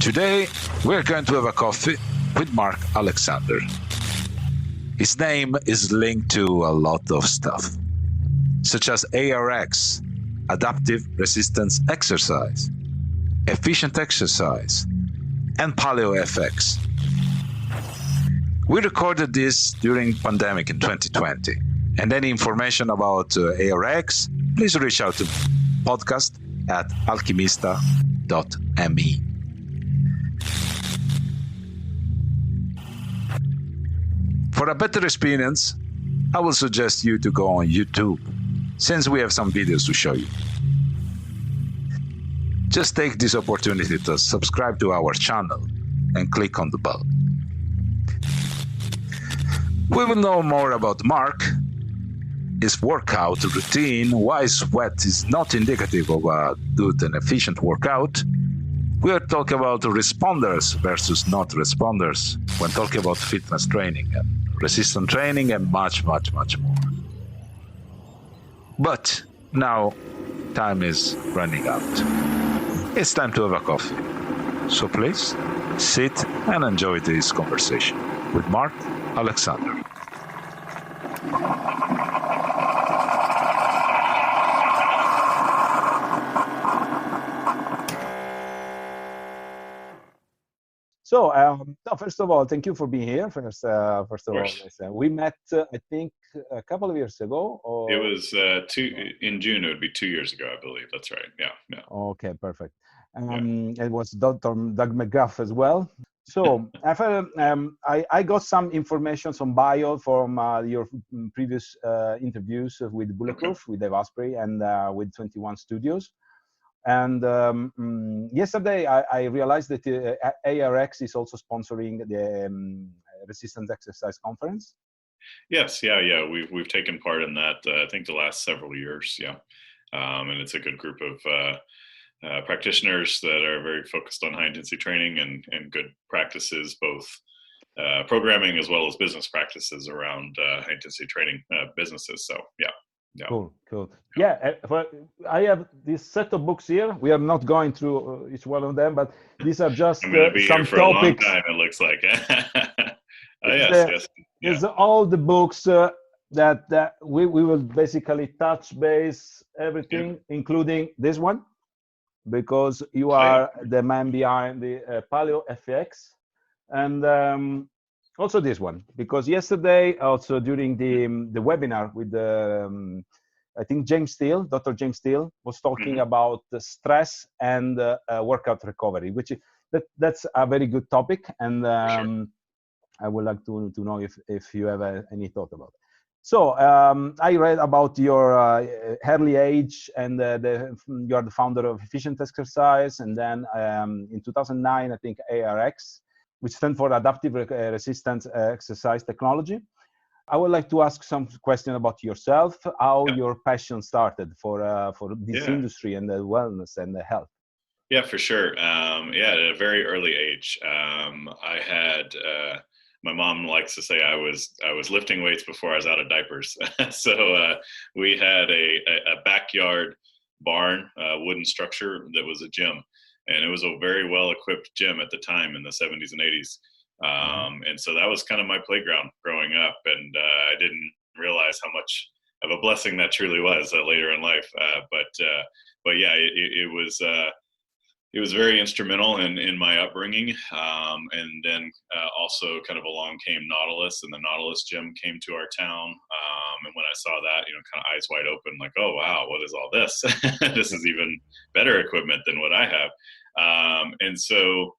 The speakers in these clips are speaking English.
Today, we're going to have a coffee with Mark Alexander. His name is linked to a lot of stuff, such as ARX, adaptive resistance exercise, efficient exercise, and Paleo FX. We recorded this during pandemic in 2020. And any information about ARX, please reach out to podcast@alchemista.me. For a better experience, I will suggest you to go on YouTube, since we have some videos to show you. Just take this opportunity to subscribe to our channel and click on the bell. We will know more about Mark, his workout routine, why sweat is not indicative of a good and efficient workout. We'll talk about responders versus not responders when talking about fitness training and resistance training and much, much, much more. But now time is running out. It's time to have a coffee. So please sit and enjoy this conversation with Mark Alexander. So, first of all, thank you for being here. First of all, we met, I think, a couple of years ago. Or... It was in June. It would be 2 years ago, I believe. That's right. Yeah. Okay, perfect. It was Dr. Doug McGrath as well. So, I got some information, some bio from your previous interviews with Bulletproof, with Dave Asprey, and with 21 Studios. And yesterday, I realized that ARX is also sponsoring the Resistance Exercise Conference. Yes, yeah. We've taken part in that. I think the last several years. Yeah, and it's a good group of practitioners that are very focused on high intensity training and good practices, both programming as well as business practices around high intensity training businesses. So yeah. Cool. Yeah, I have this set of books here. We are not going through each one of them, but these are just I'm going to be some here for topics. A long time, it looks like. Yes. It's all the books that we will basically touch base everything, including this one, because you are the man behind the Paleo FX, and also this one, because yesterday, also during the webinar with I think Dr. James Steele was talking about the stress and workout recovery, which that's a very good topic, and I would like to know if you have any thought about it. So I read about your early age, and you are the founder of Efficient Exercise, and then in 2009, I think ARX, which stands for Adaptive Resistance Exercise Technology. I would like to ask some question about yourself, how your passion started for this industry and the wellness and the health. Yeah, for sure. At a very early age, I had my mom likes to say I was lifting weights before I was out of diapers. So we had a backyard barn, wooden structure that was a gym. And it was a very well-equipped gym at the time in the 70s and 80s. And so that was kind of my playground growing up. And I didn't realize how much of a blessing that truly was later in life. But yeah, it was very instrumental in my upbringing. And then also kind of along came Nautilus, and the Nautilus gym came to our town. And when I saw that, kind of eyes wide open, like, oh, wow, what is all this? This is even better equipment than what I have. And so,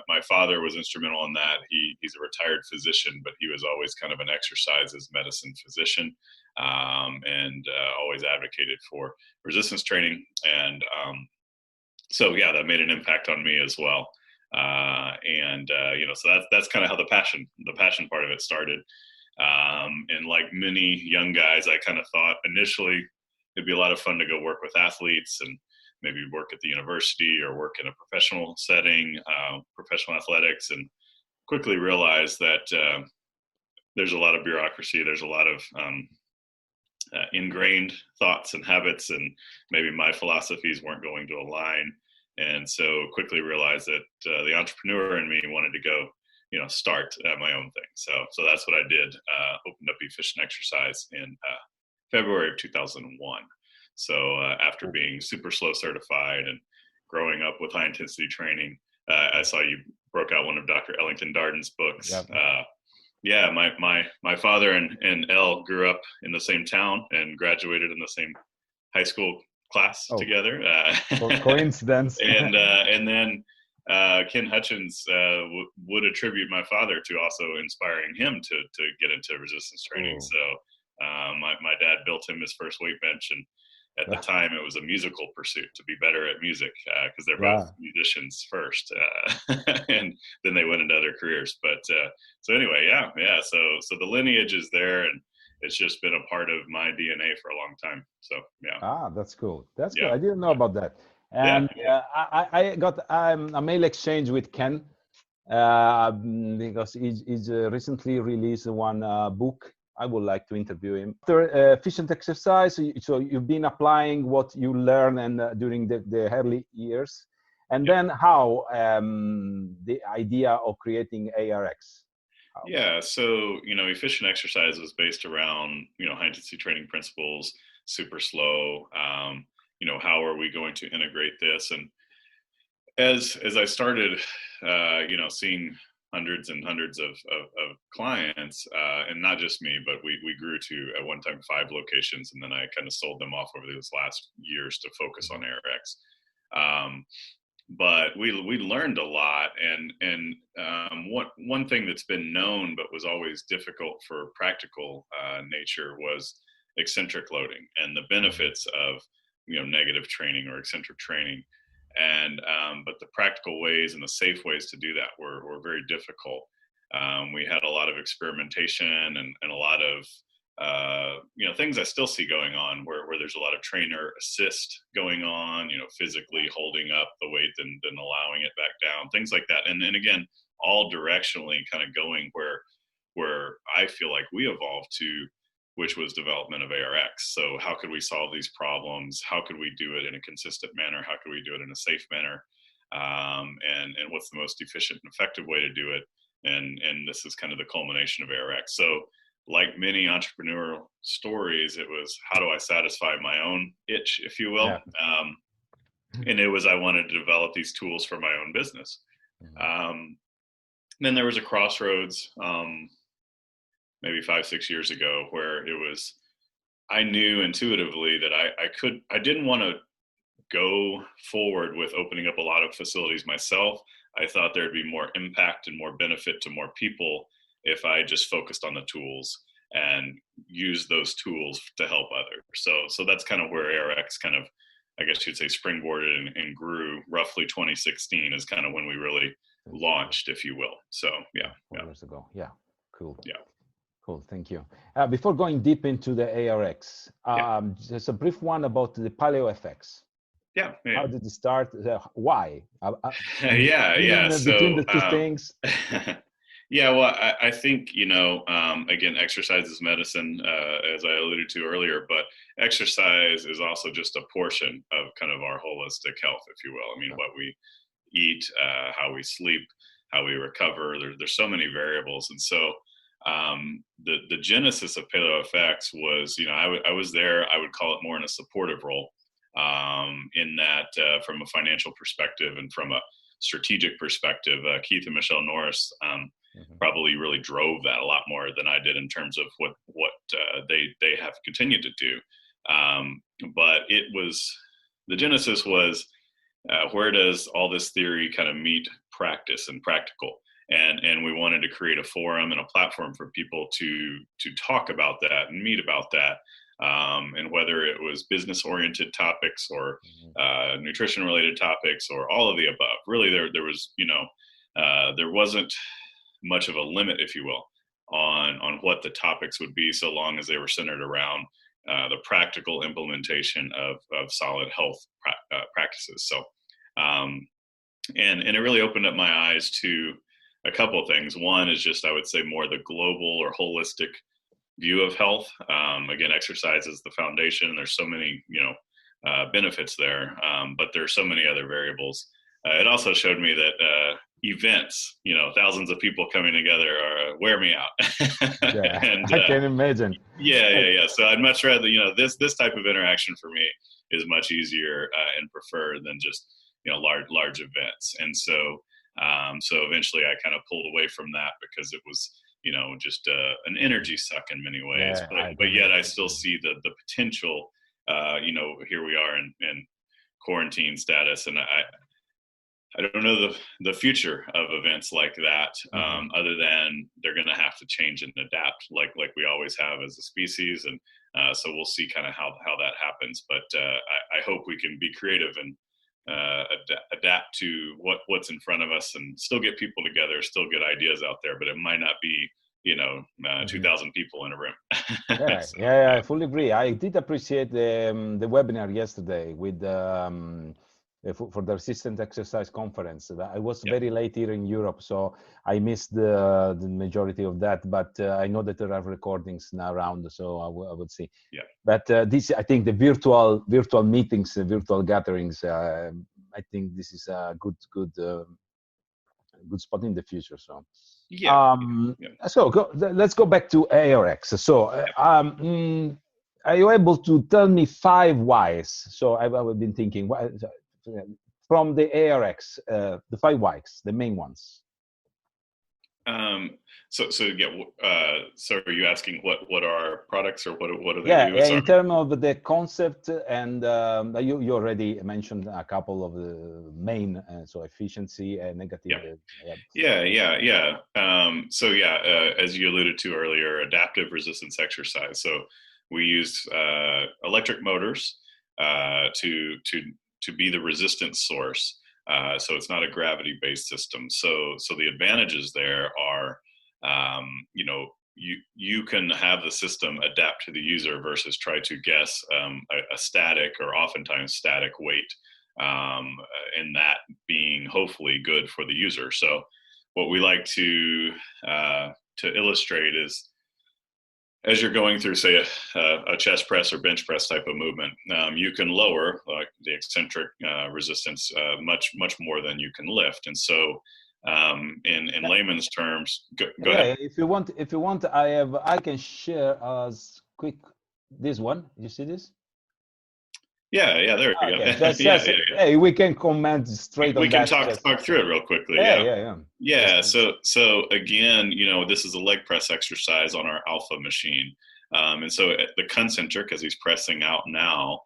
my father was instrumental in that. He's a retired physician, but he was always kind of an exercise as medicine physician, and always advocated for resistance training. And so that made an impact on me as well. So that's kind of how the passion part of it started. And like many young guys, I kind of thought initially it'd be a lot of fun to go work with athletes and maybe work at the university or work in a professional setting, professional athletics, and quickly realized that there's a lot of bureaucracy. There's a lot of ingrained thoughts and habits, and maybe my philosophies weren't going to align And so quickly realized that the entrepreneur in me wanted to go, start my own thing. So that's what I did. Opened up Efficient Exercise in February of 2001. So after being super slow certified and growing up with high intensity training, I saw you broke out one of Dr. Ellington Darden's books. Yep. My father and Elle grew up in the same town and graduated in the same high school class together. Coincidence. and then Ken Hutchins would attribute my father to also inspiring him to get into resistance training. So my dad built him his first weight bench, and at the time it was a musical pursuit to be better at music because they're both musicians first, and then they went into other careers. But so anyway, so the lineage is there, and it's just been a part of my DNA for a long time. So that's cool. That's cool. I didn't know about that. And I got a mail exchange with Ken because he's recently released one book. I would like to interview him. After efficient exercise, so you've been applying what you learned and during the early years, and then how the idea of creating ARX. Yeah, so efficient exercise was based around high intensity training principles, super slow. How are we going to integrate this? And as I started, seeing hundreds and hundreds of clients, and not just me, but we grew to at one time 5 locations, and then I kind of sold them off over those last years to focus on ARX. But we learned a lot, and one thing that's been known but was always difficult for practical nature was eccentric loading and the benefits of negative training or eccentric training. And but the practical ways and the safe ways to do that were very difficult. We had a lot of experimentation and a lot of things I still see going on where there's a lot of trainer assist going on, physically holding up the weight and then allowing it back down, things like that. And then again, all directionally kind of going where I feel like we evolved to, which was development of ARX. So how could we solve these problems? How could we do it in a consistent manner? How could we do it in a safe manner? And what's the most efficient and effective way to do it? And this is kind of the culmination of ARX. So like many entrepreneurial stories, it was, how do I satisfy my own itch, if you will? Yeah. And it was, I wanted to develop these tools for my own business. Then there was a crossroads, maybe 5-6 years ago, where it was, I knew intuitively that I didn't want to go forward with opening up a lot of facilities myself. I thought there'd be more impact and more benefit to more people if I just focused on the tools and use those tools to help others. So that's kind of where ARX kind of, I guess you'd say, springboarded and grew. Roughly 2016 is kind of when we really launched, if you will. So 4 years ago. Yeah, cool. Yeah. Cool, thank you. Before going deep into the ARX, just a brief one about the Paleo effects. Yeah. How did it start? Why? Between the two things. Yeah, well, I think, again, exercise is medicine, as I alluded to earlier, but exercise is also just a portion of kind of our holistic health, if you will. I mean, what we eat, how we sleep, how we recover, there's so many variables. And so the genesis of Paleo FX was, I was there, I would call it more in a supportive role, in that from a financial perspective and from a strategic perspective, Keith and Michelle Norris probably really drove that a lot more than I did in terms of what they have continued to do. But the genesis was, where does all this theory kind of meet practice and practical? And we wanted to create a forum and a platform for people to talk about that and meet about that. And whether it was business-oriented topics or nutrition-related topics or all of the above, really there was, there wasn't much of a limit, if you will, on what the topics would be, so long as they were centered around the practical implementation of solid health practices. So, and it really opened up my eyes to a couple of things. One is just, I would say, more the global or holistic view of health. Again, exercise is the foundation. There's so many, benefits there. But there's so many other variables. It also showed me that events, thousands of people coming together wear me out. Yeah, and I can imagine. Yeah. So I'd much rather, this type of interaction for me is much easier and preferred than just, large events. And so eventually I kind of pulled away from that because it was, just an energy suck in many ways. Yeah, but yet I still see the potential. Here we are in quarantine status, and I don't know the future of events like that, other than they're going to have to change and adapt, like we always have as a species. And so we'll see kind of how that happens. But I hope we can be creative and adapt to what's in front of us, and still get people together, still get ideas out there. But it might not be 2,000 people in a room. Yeah, I fully agree. I did appreciate the webinar yesterday with for the resistance exercise conference. I was very late here in Europe, so I missed the majority of that. But I know that there are recordings now around, so I would see. Yeah. But this, I think, the virtual meetings, virtual gatherings. I think this is a good spot in the future. So. So let's go back to ARX. So are you able to tell me 5 whys? So I've been thinking from the ARX, the 5 whys, the main ones. So are you asking what are our products, or what do they do? Yeah, in terms of the concept, and you already mentioned a couple of the main, so efficiency and negative. Yeah. As you alluded to earlier, adaptive resistance exercise. So we use electric motors to be the resistance source. So it's not a gravity-based system. So the advantages there are, you can have the system adapt to the user versus try to guess a static or oftentimes static weight, and that being hopefully good for the user. So what we like to illustrate is, as you're going through, say, a chest press or bench press type of movement, you can lower the eccentric resistance much more than you can lift. And so, in layman's terms, go ahead. If you want, I can share as quick this one. You see this? Yeah. There we go. Hey, we can comment straight on that. We can talk through it real quickly. Yeah. So again, this is a leg press exercise on our alpha machine. And so at the concentric, as he's pressing out now,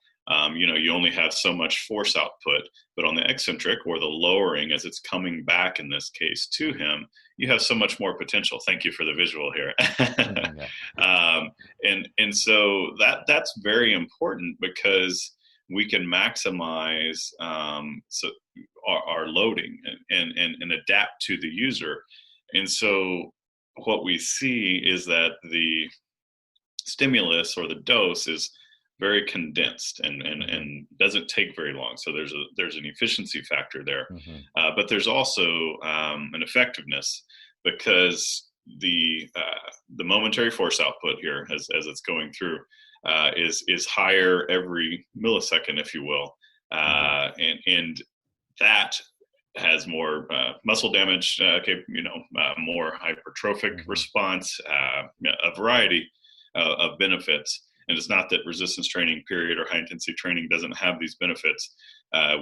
you only have so much force output, but on the eccentric, or the lowering as it's coming back in this case to him, you have so much more potential. Thank you for the visual here. And so that's very important, because we can maximize our loading and adapt to the user. And so what we see is that the stimulus or the dose is very condensed and doesn't take very long. So there's an efficiency factor there, but there's also an effectiveness, because the momentary force output here as it's going through is higher every millisecond, if you will, and that has more muscle damage, more hypertrophic response, a variety of benefits. And it's not that resistance training period or high intensity training doesn't have these benefits.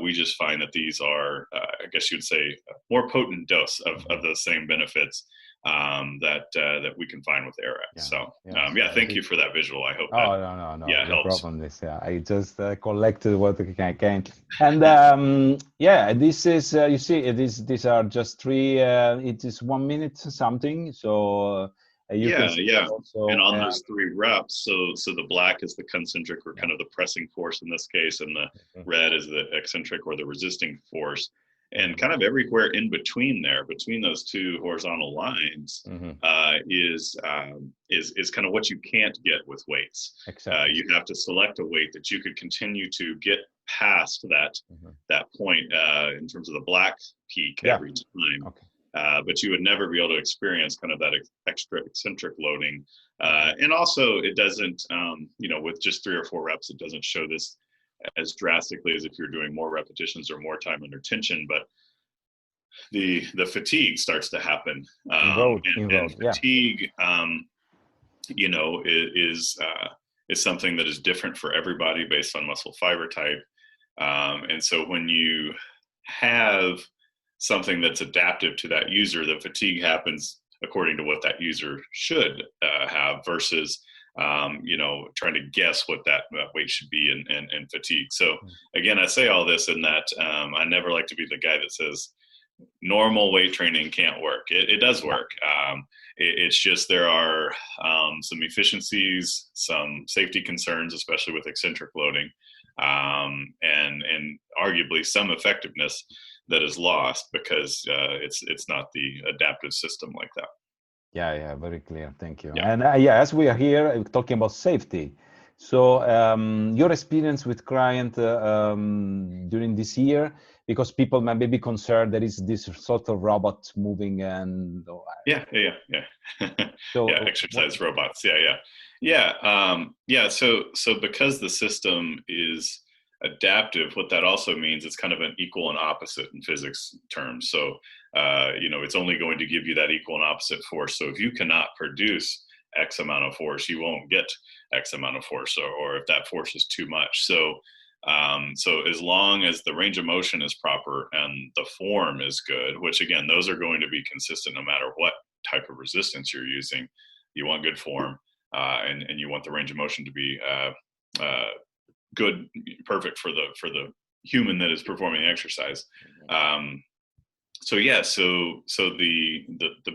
We just find that these are, I guess you'd say, a more potent dose of those same benefits that we can find with ARX. Thank you for that visual. I hope no helps. Problem. I just collected what I can. And this is you see, these are just 3. It is 1 minute something. So. Also, and on those 3 reps, so the black is the concentric, or kind of the pressing force in this case, and the red is the eccentric or the resisting force. And kind of everywhere in between there, between those 2 horizontal lines, is kind of what you can't get with weights. Exactly. You have to select a weight that you could continue to get past that point in terms of the black peak every time. Okay. But you would never be able to experience kind of that extra eccentric loading. And also it doesn't, with just 3 or 4 reps, it doesn't show this as drastically as if you're doing more repetitions or more time under tension, but the fatigue starts to happen. And fatigue, you know, is something that is different for everybody based on muscle fiber type. And so when you have something that's adaptive to that user, the fatigue happens according to what that user should have versus, you know, trying to guess what that weight should be in fatigue. So again, I say all this in that I never like to be the guy that says normal weight training can't work. It does work. It's just there are some efficiencies, some safety concerns, especially with eccentric loading, and arguably some effectiveness that is lost because it's not the adaptive system like that. Yeah, very clear. Thank you. Yeah. And as we are here talking about safety, so your experience with client during this year, because people may be concerned there is this sort of robot moving and yeah. So exercise robots. So because the system is adaptive, what that also means it's kind of an equal and opposite in physics terms. So you know, it's only going to give you that equal and opposite force. So if you cannot produce X amount of force, you won't get X amount of force, or if that force is too much. So as long as the range of motion is proper and the form is good, which again, those are going to be consistent no matter what type of resistance you're using. You want good form, and you want the range of motion to be good, perfect for the human that is performing the exercise. So the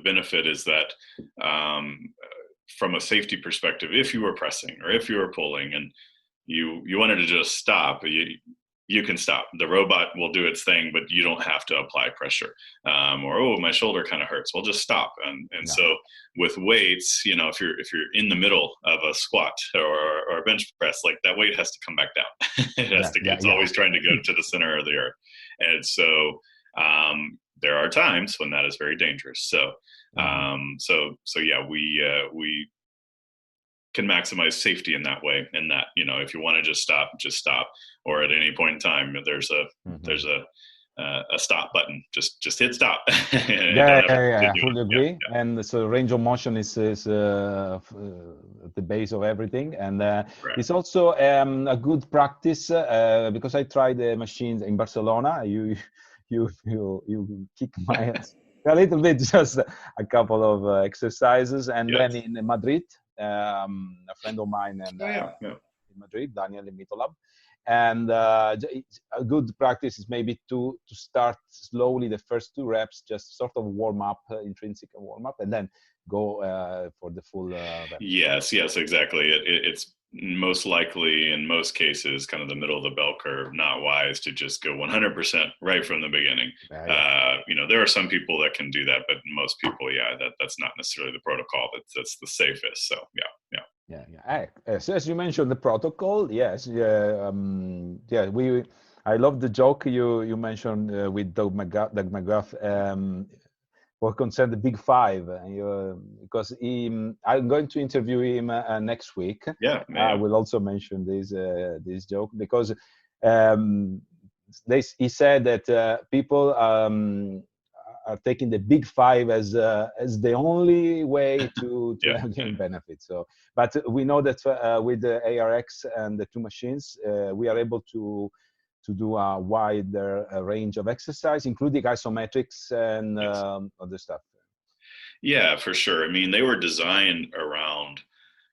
benefit is that from a safety perspective, if you were pressing or if you were pulling and you wanted to just stop, you can stop. The robot will do its thing, but you don't have to apply pressure. Or my shoulder kind of hurts. Well, just stop. And so with weights, you know, if you're in the middle of a squat or a bench press, like that weight has to come back down. It's always trying to go to the center of the earth. And so there are times when that is very dangerous. So we can maximize safety in that way. And that, you know, if you want to just stop, or at any point in time, there's a stop button. Just hit stop. I fully agree. Yeah. And so range of motion is the base of everything, and it's also a good practice because I tried the machines in Barcelona. You kick my ass a little bit, just a couple of exercises, and then in Madrid. A friend of mine in Madrid, Daniel in Mitolab, and a good practice is maybe to start slowly the first 2 reps, just sort of warm up, intrinsic warm up, and then go for the full rep. Yes, exactly. It's most likely in most cases kind of the middle of the bell curve, not wise to just go 100% right from the beginning. You know, there are some people that can do that, but most people, that's not necessarily the protocol. That's the safest. So as you mentioned the protocol, I love the joke you mentioned with Doug McGuff what concerned the Big Five, because I'm going to interview him next week. I will also mention this joke because he said that people are taking the Big Five as the only way to gain benefits. So, but we know that with the ARX and the 2 machines, we are able to do a wider range of exercise, including isometrics and other stuff. Yeah, for sure. I mean, they were designed around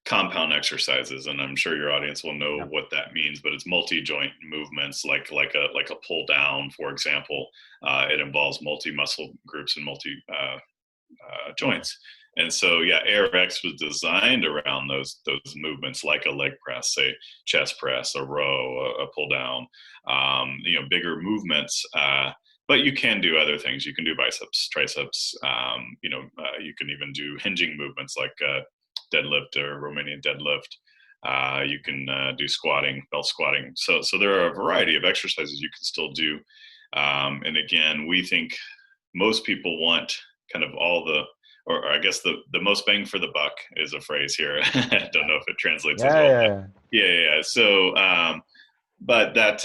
compound exercises, and I'm sure your audience will know what that means, but it's multi-joint movements, like a pull down, for example. It involves multi-muscle groups and multi joints. And so, ARX was designed around those movements, like a leg press, say chest press, a row, a pull down, bigger movements. But you can do other things. You can do biceps, triceps. You can even do hinging movements like deadlift or Romanian deadlift. You can do squatting, belt squatting. So there are a variety of exercises you can still do. And again, we think most people want kind of all the, or I guess the most bang for the buck is a phrase here. I don't know if it translates as well. So but that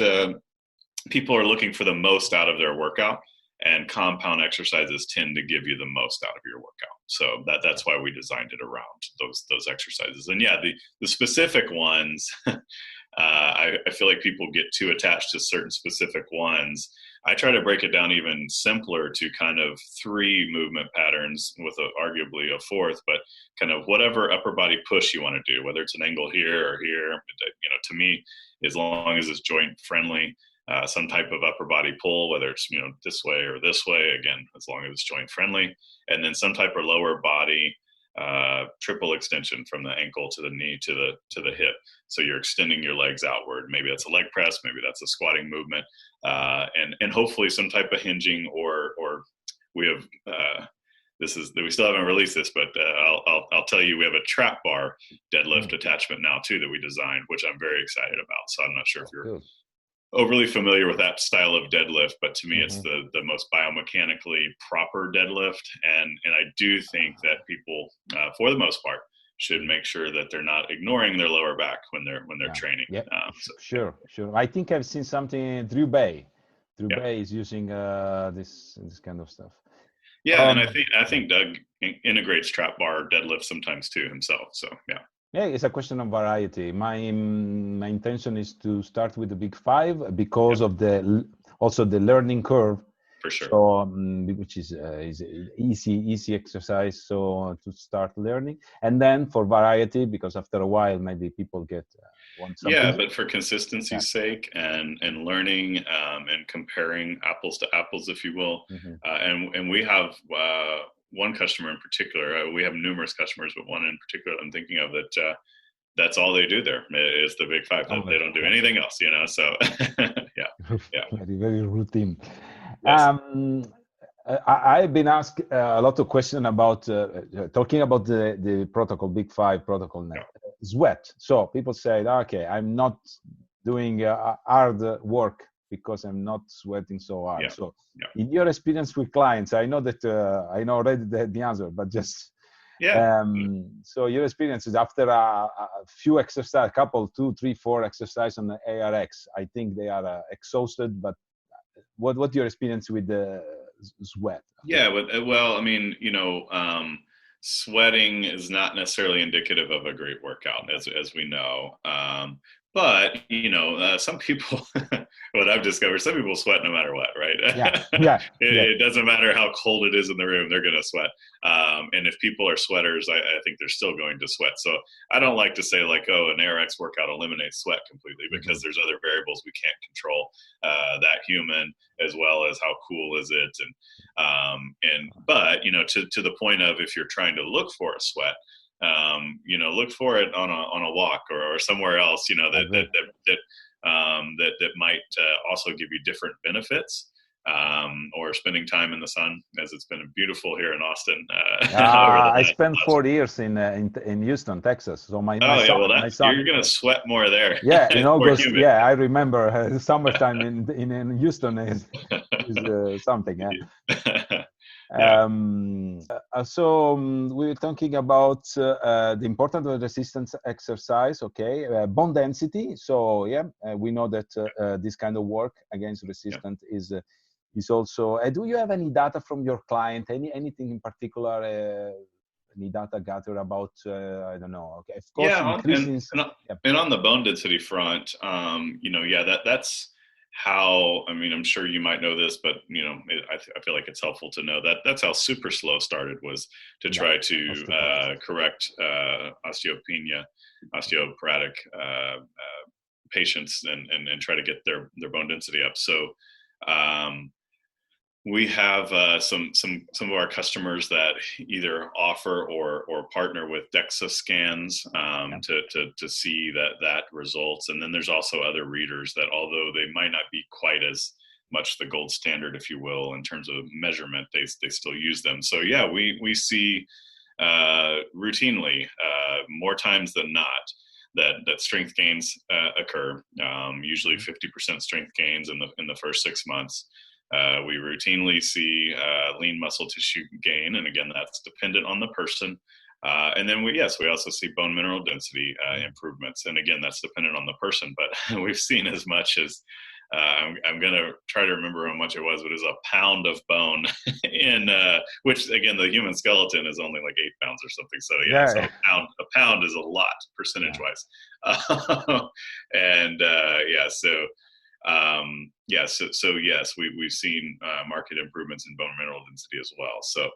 people are looking for the most out of their workout, and compound exercises tend to give you the most out of your workout. So that's why we designed it around those exercises. And yeah, the specific ones, I feel like people get too attached to certain specific ones. I try to break it down even simpler to kind of 3 movement patterns with arguably a 4th, but kind of whatever upper body push you want to do, whether it's an angle here or here, to me, as long as it's joint friendly. Some type of upper body pull, whether it's this way or this way, again, as long as it's joint friendly, and then some type of lower body triple extension from the ankle to the knee to the hip. So you're extending your legs outward. Maybe that's a leg press, maybe that's a squatting movement, and hopefully some type of hinging or we have we still haven't released this, but I'll tell you, we have a trap bar deadlift attachment now too that we designed, which I'm very excited about. So I'm not sure if you're overly familiar with that style of deadlift, but to me, it's the most biomechanically proper deadlift. And I do think that people, for the most part, should make sure that they're not ignoring their lower back when they're training. Yeah. Sure. I think I've seen something. Drew Bay is using this kind of stuff. Yeah, and I think Doug integrates trap bar deadlift sometimes too himself. So yeah. Yeah, it's a question of variety. My intention is to start with the bigfive because of also the learning curve. For sure. So, which is easy exercise. So to start learning, and then for variety, because after a while maybe people want something. Yeah, but for consistency's sake and learning and comparing apples to apples, if you will, and we have. One customer in particular, we have numerous customers, but one in particular I'm thinking of that's all they do there is the bigfive. They don't do anything else, so yeah. Very, very routine. Yes. I've been asked a lot of questions about talking about the protocol, bigfive protocol now. Sweat. So people say, okay, I'm not doing hard work because I'm not sweating so hard. So in your experience with clients, I know that I know already the answer, but just so your experience is after a few exercise, couple, 2, 3, 4 exercise on the ARX, I think they are exhausted, but what's your experience with the sweat? Yeah, well, I mean, sweating is not necessarily indicative of a great workout, as we know. But some people, what I've discovered, some people sweat no matter what, right? It doesn't matter how cold it is in the room; they're going to sweat. And if people are sweaters, I think they're still going to sweat. So I don't like to say an ARX workout eliminates sweat completely, because there's other variables we can't control. That human, as well as how cool is it, but to the point of, if you're trying to look for a sweat. Look for it on a walk or somewhere else, that might also give you different benefits, or spending time in the sun, as it's been beautiful here in Austin. I spent 4 years in Houston, Texas. So my son, you're going to sweat more there. Yeah, in August. Yeah, I remember summertime in Houston is something. So we're talking about the importance of resistance exercise. Bone density. So we know that this kind of work against resistance is also. Do you have any data from your client? Anything in particular? Any data gathered about? I don't know. Okay, of course, and on the bone density front, that's how, I'm sure you might know this, but I feel like it's helpful to know that that's how Super Slow started, was to try to correct osteoporotic patients and try to get their bone density up. So we have some of our customers that either offer or partner with DEXA scans to see that results. And then there's also other readers that, although they might not be quite as much the gold standard, if you will, in terms of measurement, they still use them. So we see routinely, more times than not, that strength gains occur. Usually 50% strength gains in the first 6 months. We routinely see lean muscle tissue gain, and again, that's dependent on the person. And then we also see bone mineral density improvements. And again, that's dependent on the person, but we've seen as much as, I'm going to try to remember how much it was, but it was a pound of bone in, which again, the human skeleton is only like 8 pounds or something. So so a pound is a lot percentage wise. And so yes, we've seen marked improvements in bone mineral density as well. So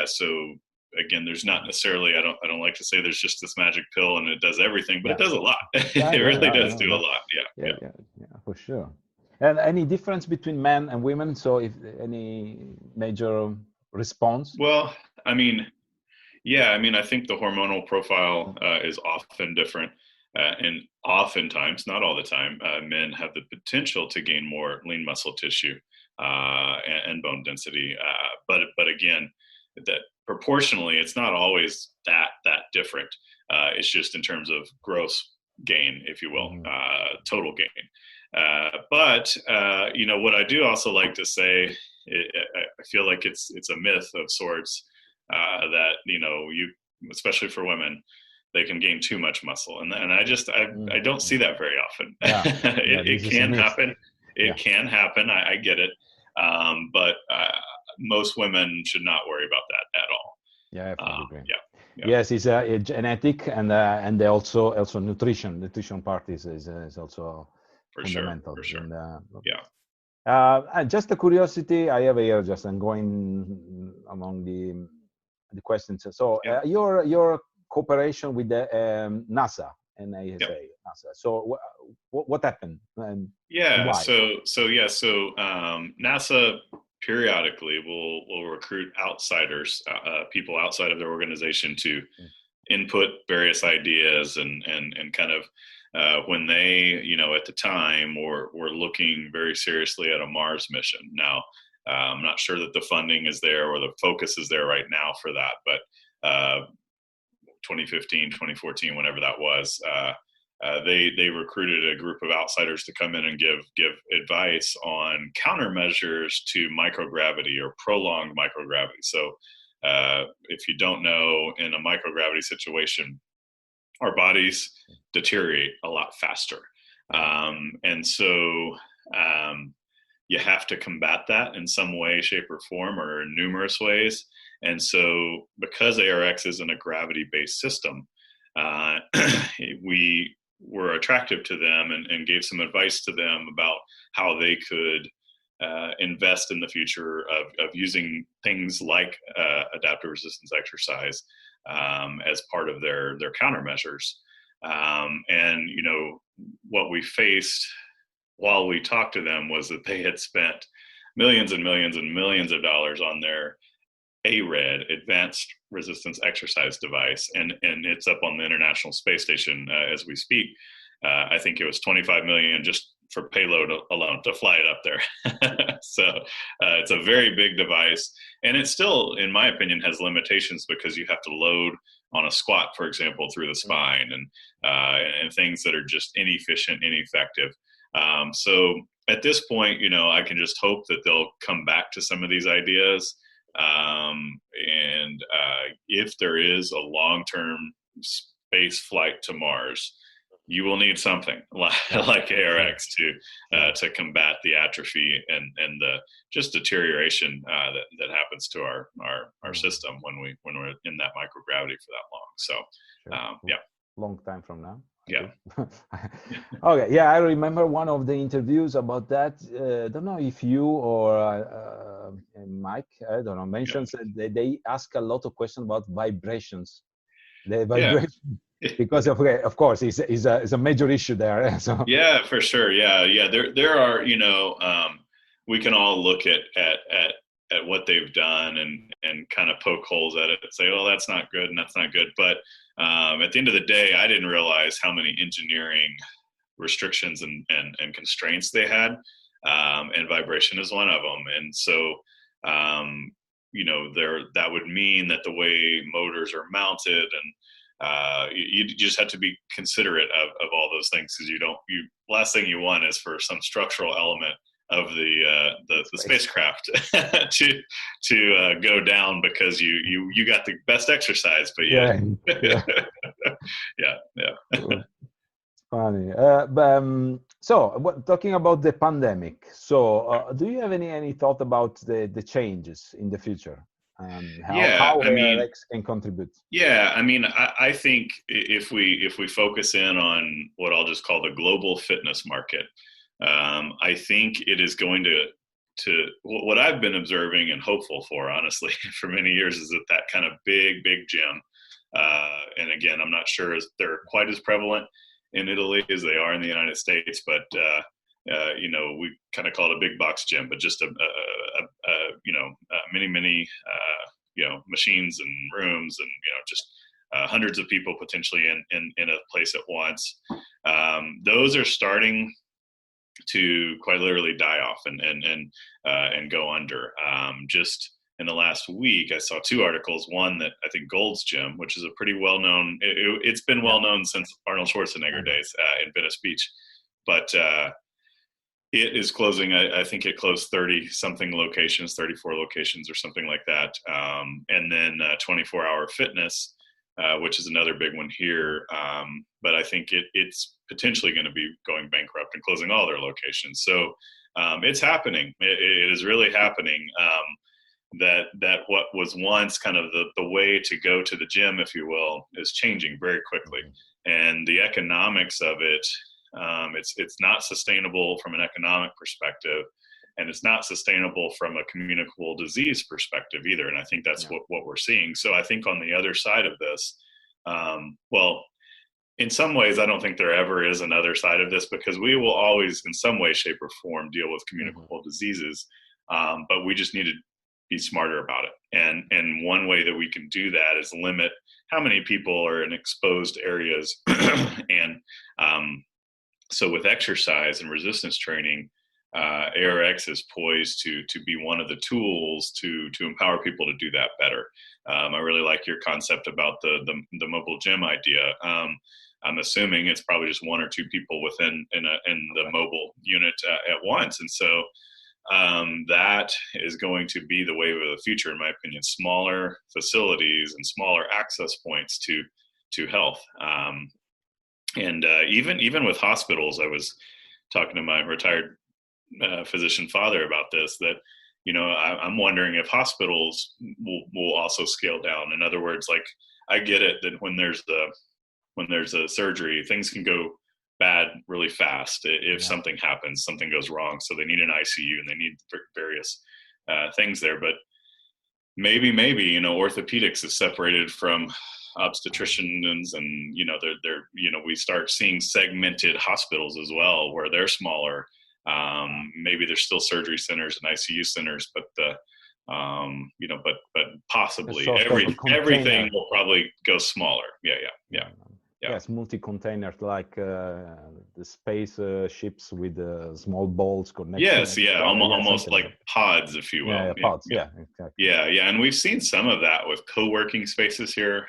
so again, there's not necessarily, I don't like to say there's just this magic pill and it does everything, but it does a lot. It really does do a lot. Yeah, for sure. And any difference between men and women? So if any major response? Well, I mean, I think the hormonal profile is often different. And oftentimes, not all the time, men have the potential to gain more lean muscle tissue and bone density. But again, that proportionally, it's not always that different. It's just in terms of gross gain, if you will, total gain. But what I do also like to say, I feel like it's a myth of sorts that you, especially for women, they can gain too much muscle, and I don't see that very often. It can happen. It can happen. I get it, but most women should not worry about that at all. Yeah, I agree. Yes, it's a genetic, and also nutrition part is also for fundamental. Sure. And just a curiosity I have here, just I'm going among the questions. So your cooperation with the NASA and NASA. So what happened? And why? So NASA periodically will recruit outsiders, people outside of their organization to input various ideas and kind of when they, at the time were looking very seriously at a Mars mission. Now, I'm not sure that the funding is there or the focus is there right now for that, but 2015, 2014, whenever that was, they recruited a group of outsiders to come in and give advice on countermeasures to microgravity or prolonged microgravity. So if you don't know, in a microgravity situation, our bodies deteriorate a lot faster. And so you have to combat that in some way, shape, or form, or in numerous ways. And so because ARX isn't a gravity-based system, we were attractive to them and gave some advice to them about how they could invest in the future of using things like adaptive resistance exercise as part of their countermeasures. And what we faced while we talked to them was that they had spent millions and millions and millions of dollars on their ARED, Advanced Resistance Exercise Device, and it's up on the International Space Station as we speak. I think it was $25 million just for payload alone to fly it up there. So it's a very big device, and it still, in my opinion, has limitations because you have to load on a squat, for example, through the spine and things that are just inefficient, ineffective. So at this point, I can just hope that they'll come back to some of these ideas. And if there is a long-term space flight to Mars, you will need something like ARX to combat the atrophy and the just deterioration that happens to our system when we're in that microgravity for that long. So long time from now. Yeah. Okay. Yeah, I remember one of the interviews about that. I don't know if you or Mike, I don't know, mentions that they ask a lot of questions about vibrations. The vibration, because of course, is a major issue there. So. Yeah, for sure. Yeah. There are, we can all look at what they've done and kind of poke holes at it and say, oh, that's not good and that's not good. But at the end of the day, I didn't realize how many engineering restrictions and constraints they had, and vibration is one of them. And so, that would mean that the way motors are mounted and you just have to be considerate of all those things, because last thing you want is for some structural element of the the spacecraft to go down because you got the best exercise, but yeah. Funny. Talking about the pandemic, do you have any thought about the changes in the future? How ARX can contribute? Yeah, I mean, I think if we focus in on what I'll just call the global fitness market, I think it is going to what I've been observing and hopeful for, honestly, for many years, is that kind of big gym. And again, I'm not sure they're quite as prevalent in Italy as they are in the United States, but we kind of call it a big box gym, but just many machines and rooms and just hundreds of people potentially in a place at once. Those are starting to quite literally die off and go under. Just in the last week, I saw two articles. One that I think Gold's Gym, which is a pretty well-known, it's been well-known since Arnold Schwarzenegger days in Venice Beach, but it is closing. I think it closed 30-something locations, 34 locations or something like that. And then 24-Hour Fitness, which is another big one here. But I think it's potentially going to be going bankrupt and closing all their locations. So it's happening. It is really happening. That what was once kind of the way to go to the gym, if you will, is changing very quickly. And the economics of it, it's not sustainable from an economic perspective, and it's not sustainable from a communicable disease perspective either. And I think that's what we're seeing. So I think on the other side of this, in some ways, I don't think there ever is another side of this, because we will always, in some way, shape, or form, deal with communicable diseases. But we just need to be smarter about it. And one way that we can do that is limit how many people are in exposed areas. And so with exercise and resistance training, ARX is poised to be one of the tools to empower people to do that better. I really like your concept about the mobile gym idea. I'm assuming it's probably just one or two people within the mobile unit at once. And so that is going to be the wave of the future, in my opinion. Smaller facilities and smaller access points to health. And even with hospitals, I was talking to my retired physician father about this, that, I'm wondering if hospitals will also scale down. In other words, like, I get it that when there's a surgery, things can go bad really fast. If something happens, something goes wrong, so they need an ICU and they need various things there. But maybe orthopedics is separated from obstetricians, and they're we start seeing segmented hospitals as well, where they're smaller. Maybe there's still surgery centers and ICU centers, but but possibly everything will probably go smaller. Yeah. Yes, multi-containers, like the space ships with small balls connected. Yes, almost like pods, if you will. Yeah, pods. Yeah, exactly. Yeah, and we've seen some of that with co-working spaces here.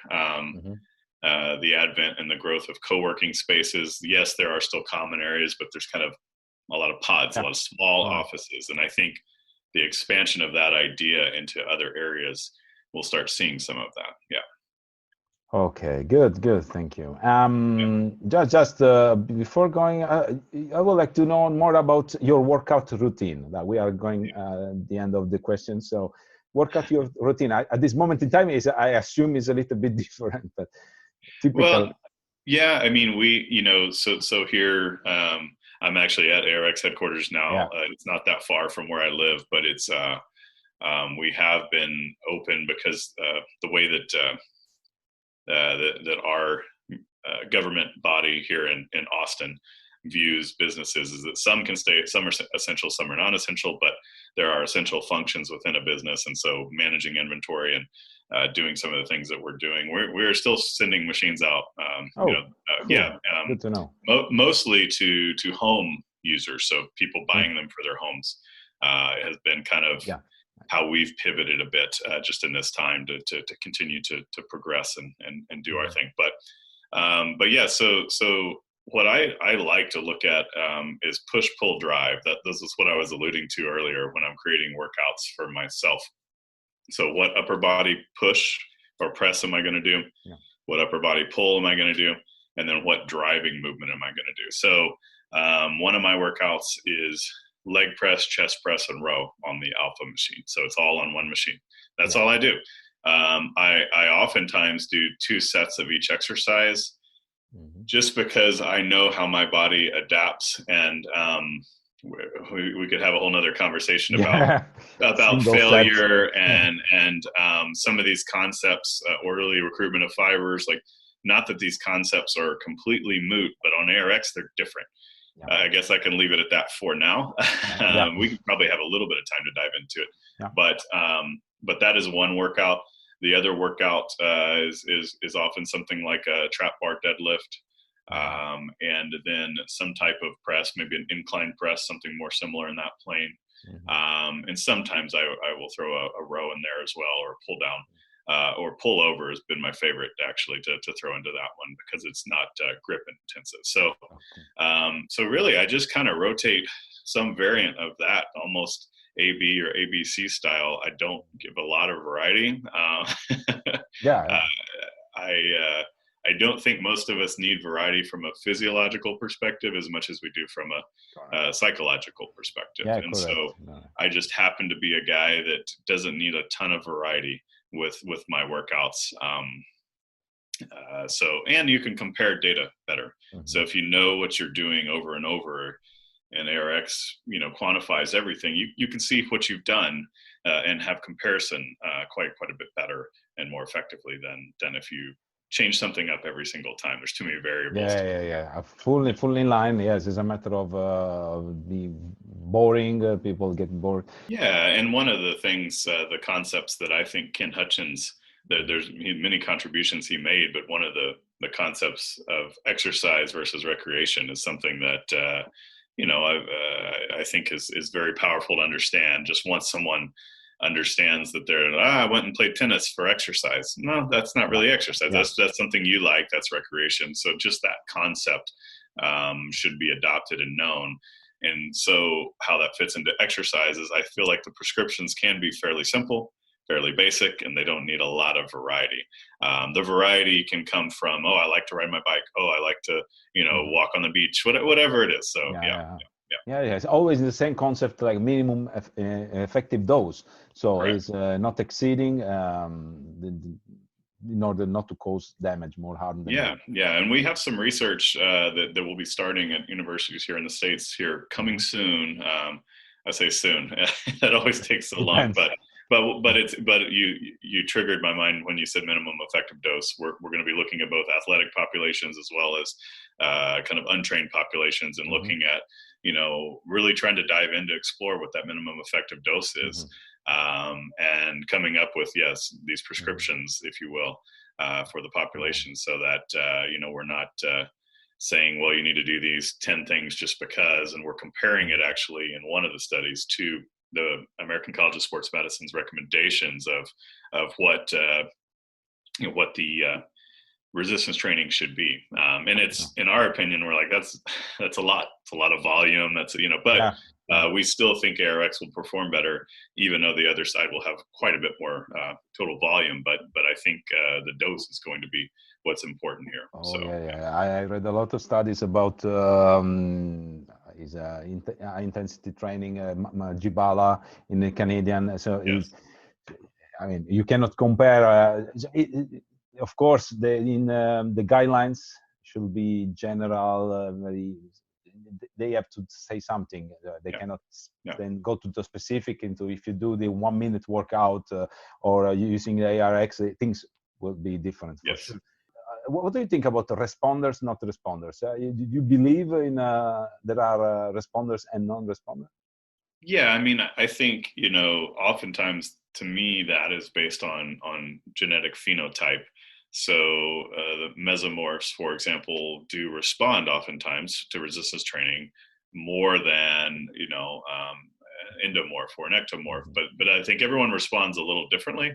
The advent and the growth of co-working spaces. Yes, there are still common areas, but there's kind of a lot of pods, a lot of small offices, and I think the expansion of that idea into other areas, we'll start seeing some of that. Yeah. Okay, good. Thank you. Just before going, I would like to know more about your workout routine. That we are going at the end of the question. So, workout your routine at this moment in time I assume, is a little bit different, but typical. Well, yeah. I mean, so here, I'm actually at ARX headquarters now. Yeah. It's not that far from where I live, but it's we have been open because the way that our government body here in Austin views businesses is that some can stay, some are essential, some are non-essential, but there are essential functions within a business. And so managing inventory and doing some of the things that we're doing, we're still sending machines out. Cool. Good to know. Mostly to home users, so people buying them for their homes. Has been kind of how we've pivoted a bit just in this time to continue to progress and do our thing. But yeah, so what I like to look at is push, pull, drive. This is what I was alluding to earlier when I'm creating workouts for myself. So what upper body push or press am I going to do? Yeah. What upper body pull am I going to do? And then what driving movement am I going to do? So one of my workouts is leg press, chest press, and row on the Alpha machine. So it's all on one machine. That's all I do. I oftentimes do 2 sets of each exercise, just because I know how my body adapts. And we could have a whole nother conversation about failure and some of these concepts, orderly recruitment of fibers. Like, not that these concepts are completely moot, but on ARX they're different. I guess I can leave it at that for now. We could probably have a little bit of time to dive into it. But that is one workout. The other workout is often something like a trap bar deadlift, and then some type of press, maybe an incline press, something more similar in that plane. And sometimes I will throw a row in there as well, or pull down. Or pull over has been my favorite, actually, to throw into that one, because it's not grip intensive. So really, I just kind of rotate some variant of that, almost AB or ABC style. I don't give a lot of variety. I don't think most of us need variety from a physiological perspective as much as we do from a psychological perspective. So I just happen to be a guy that doesn't need a ton of variety with my workouts. And you can compare data better. So if you know what you're doing over and over, and ARX, quantifies everything, you can see what you've done and have comparison quite a bit better and more effectively than if you change something up every single time. There's too many variables. Fully in line. Yes, it's a matter of the boring. People get bored. Yeah, and one of the things, the concepts that I think Ken Hutchins, there's many contributions he made, but one of the concepts of exercise versus recreation is something that I think is very powerful to understand. Just once someone understands that I went and played tennis for exercise. No, that's not really exercise. That's something you like. That's recreation. So just that concept should be adopted and known. And so how that fits into exercise is, I feel like the prescriptions can be fairly simple, fairly basic, and they don't need a lot of variety. The variety can come from, I like to ride my bike. I like to, walk on the beach, whatever it is. So it's always the same concept, like minimum effective dose. So it's not exceeding in order not to cause more harm than and we have some research that will be starting at universities here in the States here coming soon. I say soon. That always takes so long, but you triggered my mind when you said minimum effective dose. We're going to be looking at both athletic populations as well as kind of untrained populations, and looking at really trying to dive in to explore what that minimum effective dose is, and coming up with these prescriptions, if you will, for the population, so that we're not saying, well, you need to do these 10 things just because, and we're comparing it actually in one of the studies to the American College of Sports Medicine's recommendations of what the resistance training should be. And it's, in our opinion, we're like, that's a lot. It's a lot of volume. We still think ARX will perform better, even though the other side will have quite a bit more total volume. But I think the dose is going to be what's important here. I read a lot of studies about intensity training, Jibala in the Canadian. So you cannot compare. Of course, the guidelines should be general. They have to say something. They cannot then go to the specific into, if you do the 1 minute workout or using the ARX, things will be different. Sure. What do you think about the responders, not responders? Do you believe in there are responders and non-responders? Yeah, I mean, I think, oftentimes to me that is based on genetic phenotype. So the mesomorphs, for example, do respond oftentimes to resistance training more than, endomorph or an ectomorph. But I think everyone responds a little differently.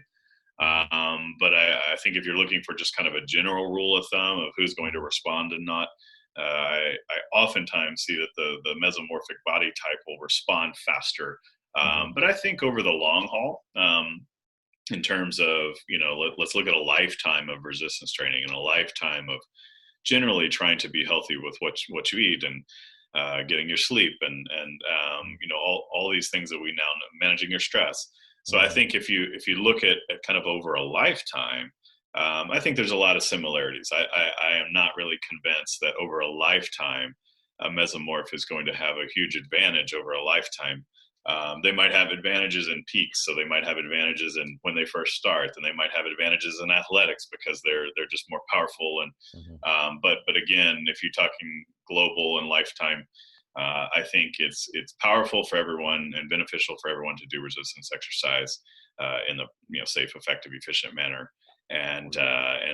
But I think if you're looking for just kind of a general rule of thumb of who's going to respond and not, I oftentimes see that the mesomorphic body type will respond faster. But I think over the long haul, in terms of, let's look at a lifetime of resistance training and a lifetime of generally trying to be healthy with what you eat and getting your sleep and all these things that we now know, managing your stress. So I think if you look at kind of over a lifetime, I think there's a lot of similarities. I am not really convinced that over a lifetime, a mesomorph is going to have a huge advantage over a lifetime. They might have advantages in peaks, so they might have advantages in when they first start, and they might have advantages in athletics because they're just more powerful. And but again, if you're talking global and lifetime, I think it's powerful for everyone and beneficial for everyone to do resistance exercise in the safe, effective, efficient manner. And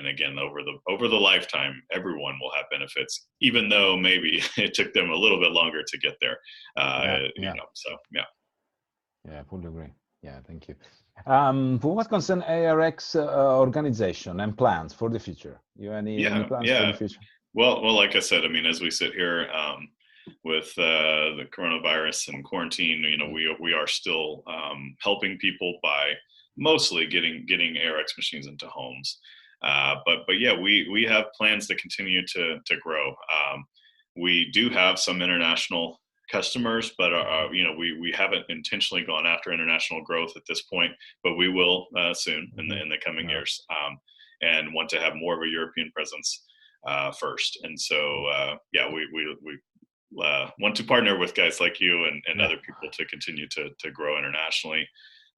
again, over the lifetime, everyone will have benefits, even though maybe it took them a little bit longer to get there. So yeah. Yeah, I fully agree. Yeah, thank you. For what concerns ARX organization and plans for the future, you any plans for the future? Well, like I said, I mean, as we sit here with the coronavirus and quarantine, we are still helping people by mostly getting ARX machines into homes. But yeah, we have plans to continue to grow. We do have some international customers, but we haven't intentionally gone after international growth at this point, but we will soon in the coming years, and want to have more of a European presence first. And so we want to partner with guys like you and other people to continue to grow internationally.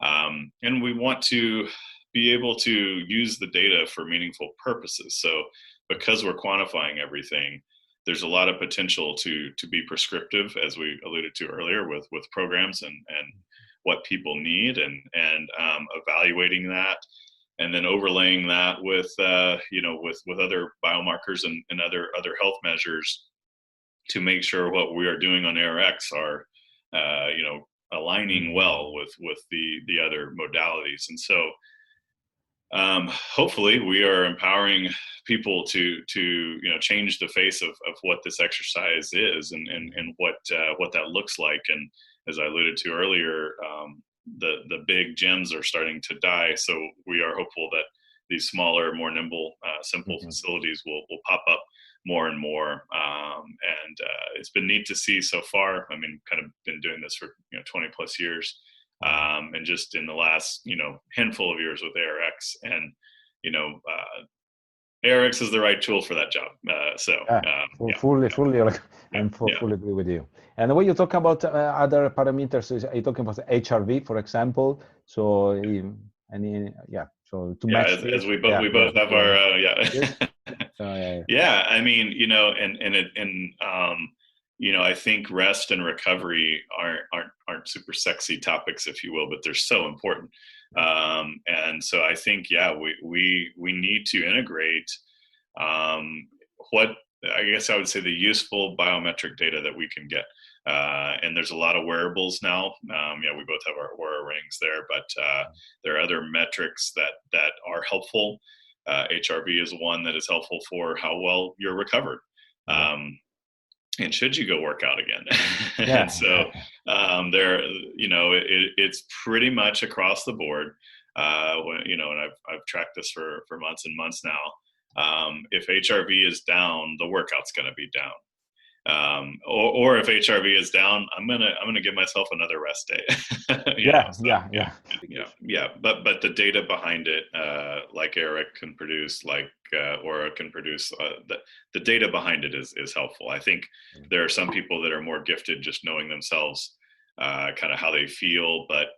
And we want to be able to use the data for meaningful purposes. So because we're quantifying everything, there's a lot of potential to be prescriptive, as we alluded to earlier, with programs and what people need, and evaluating that, and then overlaying that with with other biomarkers and other health measures to make sure what we are doing on ARX are aligning well with the other modalities. And so hopefully we are empowering people to change the face of what this exercise is and what that looks like. And as I alluded to earlier, the big gyms are starting to die. So we are hopeful that these smaller, more nimble, simple facilities will pop up more and more. And it's been neat to see so far. I mean, kind of been doing this for 20 plus years. And just in the last, handful of years with ARX, and, ARX is the right tool for that job. Fully agree with you. And when you talk about other parameters, are you talking about HRV, for example? So to match as we both have our I mean, I think rest and recovery aren't super sexy topics, if you will, but they're so important. And so I think, we need to integrate what I guess I would say the useful biometric data that we can get. And there's a lot of wearables now. We both have our Oura rings there, but there are other metrics that are helpful. HRV is one that is helpful for how well you're recovered. And should you go work out again? And so it's pretty much across the board. And I've tracked this for months and months now. If HRV is down, the workout's going to be down. Or if HRV is down, I'm gonna give myself another rest day. But the data behind it, like Eric can produce, like Oura can produce, the data behind it is helpful. I think there are some people that are more gifted just knowing themselves, kind of how they feel, but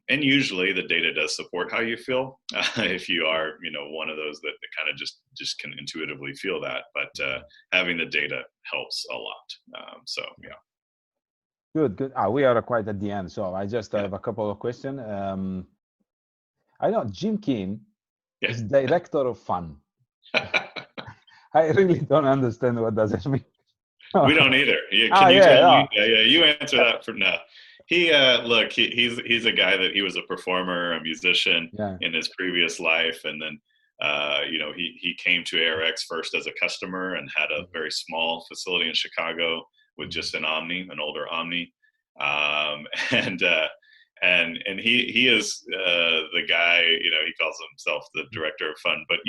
and usually the data does support how you feel. If you are, one of those that kind of just can intuitively feel that, but having the data helps a lot. Good. We are quite at the end, so I just have a couple of questions. I know Jim Keane is director of fun. I really don't understand what does it mean. We don't either. You answer that for now. He's a guy that he was a performer, a musician in his previous life, and then he came to ARX first as a customer and had a very small facility in Chicago with just an older Omni. And he is the guy, he calls himself the director of fun, but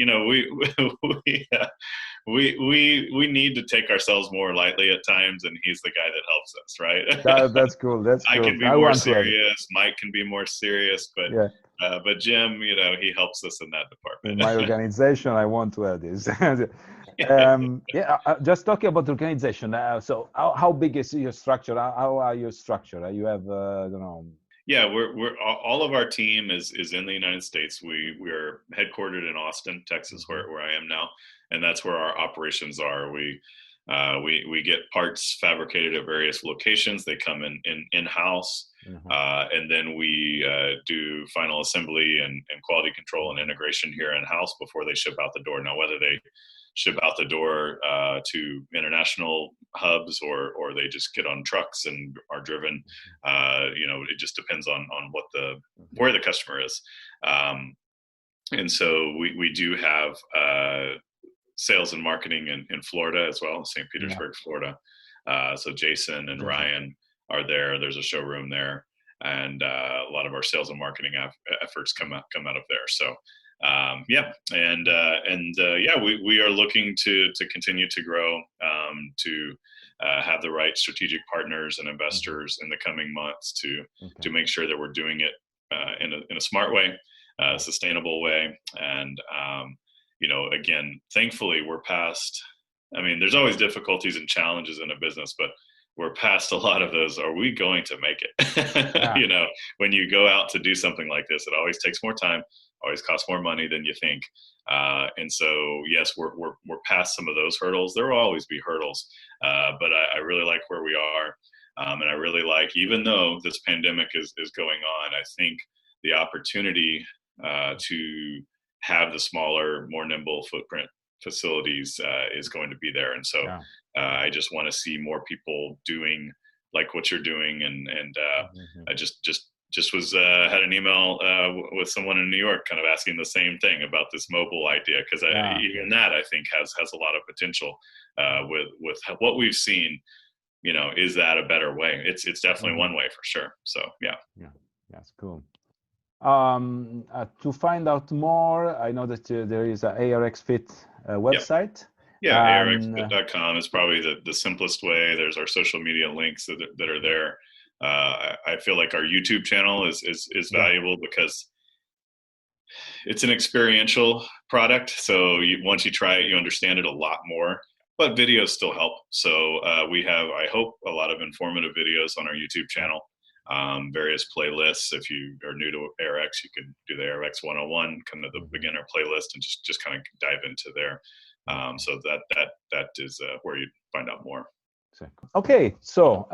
we need to take ourselves more lightly at times, and he's the guy that helps us, right? That's cool. I can be more serious. Mike can be more serious, but Jim, he helps us in that department. In my organization, I want to add this. Just talking about the organization. So how big is your structure? How are you structured? You have, I don't know. Yeah, we're all of our team is in the United States. We're headquartered in Austin, Texas, where I am now, and that's where our operations are. We get parts fabricated at various locations. They come in-house, and then we do final assembly and quality control and integration here in-house before they ship out the door. Now, whether they ship out the door to international hubs or they just get on trucks and are driven, it just depends on where the customer is. And so we do have sales and marketing in Florida as well, St. Petersburg, Florida. So Jason and Ryan are there. There's a showroom there, and a lot of our sales and marketing efforts come out of there. So we are looking to continue to grow, to have the right strategic partners and investors in the coming months to make sure that we're doing it in a smart way, sustainable way, and again, thankfully we're past. I mean, there's always difficulties and challenges in a business, but we're past a lot of those. Are we going to make it? When you go out to do something like this, it always takes more time, always costs more money than you think. And so, yes, we're past some of those hurdles. There will always be hurdles, but I really like where we are. And I really like, even though this pandemic is going on, I think the opportunity to have the smaller, more nimble footprint facilities is going to be there. And so I just want to see more people doing like what you're doing. And I just was had an email with someone in New York kind of asking the same thing about this mobile idea, because even that I think has a lot of potential with what we've seen. Is that a better way? It's definitely one way for sure. So yeah, that's cool. To find out more, I know that there is a ARX Fit website. ARXfit.com is probably the simplest way. There's our social media links that are there. I feel like our YouTube channel is valuable because it's an experiential product. So once you try it, you understand it a lot more. But videos still help. So we have, I hope, a lot of informative videos on our YouTube channel. Various playlists. If you are new to ARX, you can do the ARX 101, come to the beginner playlist, and just kind of dive into there. So that is where you find out more. Okay, so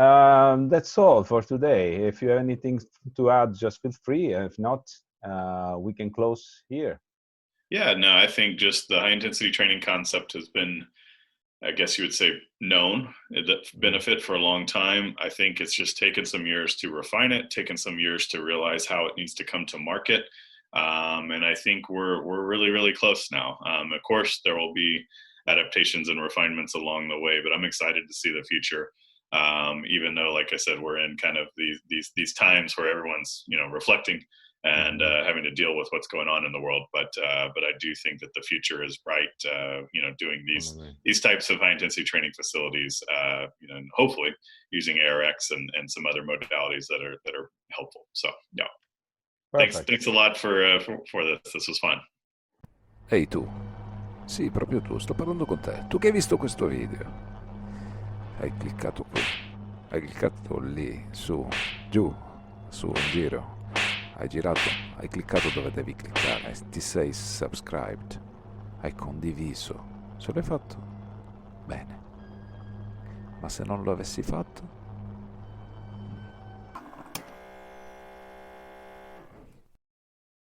that's all for today. If you have anything to add, just feel free. If not, we can close here. Yeah, no, I think just the high intensity training concept has been, I guess you would say, known, the benefit for a long time. I think it's just taken some years to refine it, taken some years to realize how it needs to come to market. And I think we're really, really close now. Of course, there will be adaptations and refinements along the way, but I'm excited to see the future. Even though, like I said, we're in kind of these times where everyone's, reflecting and having to deal with what's going on in the world. But I do think that the future is bright, doing these types of high intensity training facilities, and hopefully using ARX and some other modalities that are helpful. So, yeah. Thanks a lot for this. This was fun. Ehi tu. Sì, proprio tu, sto parlando con te. Tu che hai visto questo video. Hai cliccato qui. Hai cliccato lì, su, giù, su, in giro. Hai girato, hai cliccato dove devi cliccare, ti sei subscribed, hai condiviso. Se l'hai fatto, bene. Ma se non lo avessi fatto?